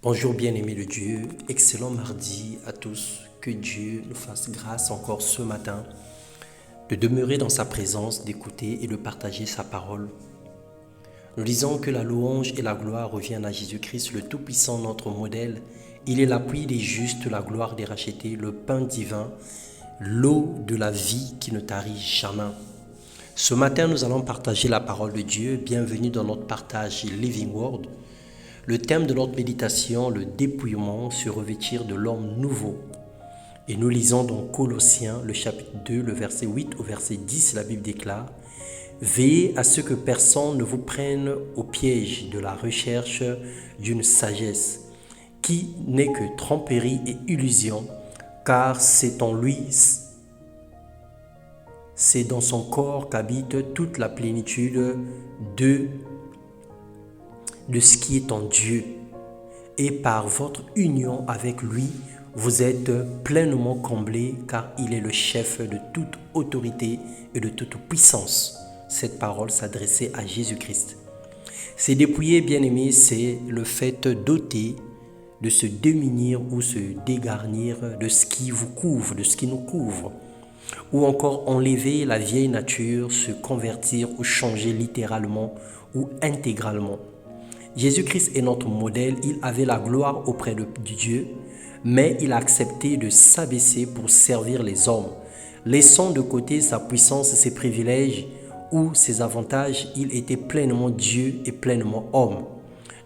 Bonjour bien-aimés de Dieu, excellent mardi à tous, que Dieu nous fasse grâce encore ce matin de demeurer dans sa présence, d'écouter et de partager sa parole. Nous disons que la louange et la gloire reviennent à Jésus-Christ, le Tout-Puissant, notre modèle. Il est l'appui des justes, la gloire des rachetés, le pain divin, l'eau de la vie qui ne tarit jamais. Ce matin, nous allons partager la parole de Dieu. Bienvenue dans notre partage Living Word. Le thème de notre méditation, le dépouillement, se revêtir de l'homme nouveau. Et nous lisons dans Colossiens, le chapitre 2, le verset 8 au verset 10, la Bible déclare « Veillez à ce que personne ne vous prenne au piège de la recherche d'une sagesse, qui n'est que tromperie et illusion, car c'est en lui, c'est dans son corps qu'habite toute la plénitude de ce qui est en Dieu. Et par votre union avec lui, vous êtes pleinement comblés, car il est le chef de toute autorité et de toute puissance. » Cette parole s'adressait à Jésus-Christ. Se dépouiller, bien-aimés, c'est le fait d'ôter, de se démunir ou se dégarnir de ce qui vous couvre, de ce qui nous couvre. Ou encore enlever la vieille nature, se convertir ou changer littéralement ou intégralement. Jésus-Christ est notre modèle, il avait la gloire auprès de Dieu, mais il a accepté de s'abaisser pour servir les hommes. Laissant de côté sa puissance et ses privilèges ou ses avantages, il était pleinement Dieu et pleinement homme.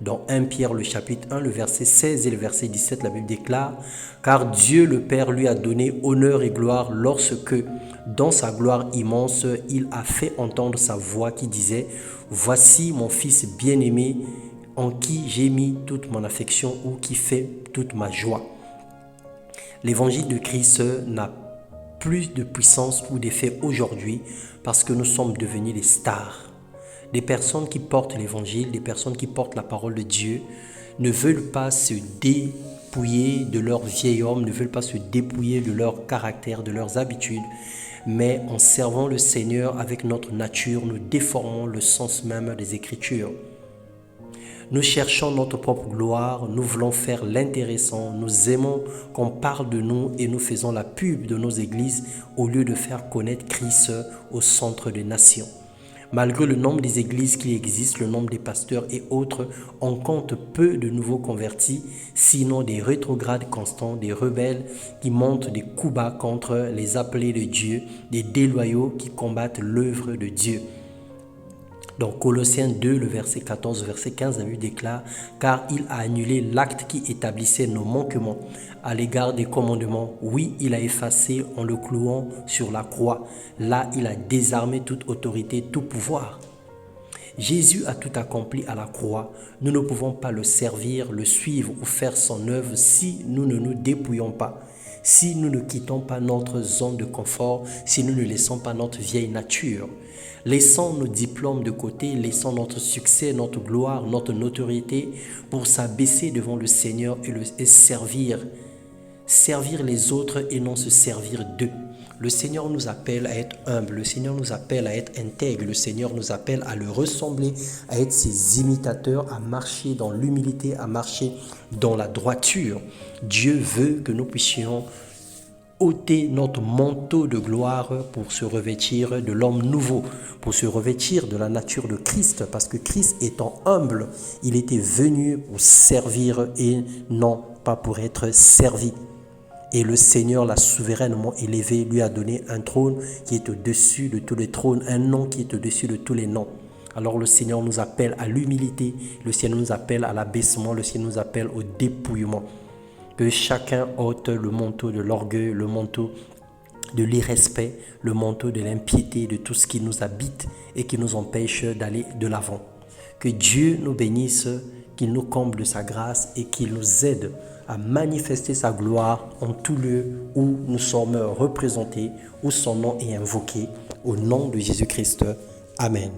Dans 1 Pierre, le chapitre 1, le verset 16 et le verset 17, la Bible déclare « Car Dieu le Père lui a donné honneur et gloire lorsque, dans sa gloire immense, il a fait entendre sa voix qui disait « Voici mon Fils bien-aimé, en qui j'ai mis toute mon affection ou qui fait toute ma joie. » L'évangile de Christ n'a plus de puissance ou d'effet aujourd'hui parce que nous sommes devenus des stars. Des personnes qui portent l'évangile, des personnes qui portent la parole de Dieu ne veulent pas se dépouiller de leur vieil homme, ne veulent pas se dépouiller de leur caractère, de leurs habitudes, mais en servant le Seigneur avec notre nature, nous déformons le sens même des Écritures. Nous cherchons notre propre gloire, nous voulons faire l'intéressant, nous aimons qu'on parle de nous et nous faisons la pub de nos églises au lieu de faire connaître Christ au centre des nations. Malgré le nombre des églises qui existent, le nombre des pasteurs et autres, on compte peu de nouveaux convertis, sinon des rétrogrades constants, des rebelles qui montent des coups bas contre les appelés de Dieu, des déloyaux qui combattent l'œuvre de Dieu. Dans Colossiens 2, le verset 14, verset 15, la Bible déclare « Car il a annulé l'acte qui établissait nos manquements à l'égard des commandements. Oui, il a effacé en le clouant sur la croix. Là, il a désarmé toute autorité, tout pouvoir. » Jésus a tout accompli à la croix. Nous ne pouvons pas le servir, le suivre ou faire son œuvre si nous ne nous dépouillons pas, si nous ne quittons pas notre zone de confort, si nous ne laissons pas notre vieille nature. Laissons nos diplômes de côté, laissons notre succès, notre gloire, notre notoriété pour s'abaisser devant le Seigneur et servir les autres et non se servir d'eux. Le Seigneur nous appelle à être humble, le Seigneur nous appelle à être intègre, le Seigneur nous appelle à le ressembler, à être ses imitateurs, à marcher dans l'humilité, à marcher dans la droiture. Dieu veut que nous puissions ôter notre manteau de gloire pour se revêtir de l'homme nouveau, pour se revêtir de la nature de Christ, parce que Christ étant humble, il était venu pour servir et non pas pour être servi. Et le Seigneur l'a souverainement élevé, lui a donné un trône qui est au-dessus de tous les trônes, un nom qui est au-dessus de tous les noms. Alors le Seigneur nous appelle à l'humilité, le Seigneur nous appelle à l'abaissement, le Seigneur nous appelle au dépouillement. Que chacun ôte le manteau de l'orgueil, le manteau de l'irrespect, le manteau de l'impiété, de tout ce qui nous habite et qui nous empêche d'aller de l'avant. Que Dieu nous bénisse, qu'il nous comble de sa grâce et qu'il nous aide à manifester sa gloire en tout lieu où nous sommes représentés, où son nom est invoqué. Au nom de Jésus-Christ. Amen.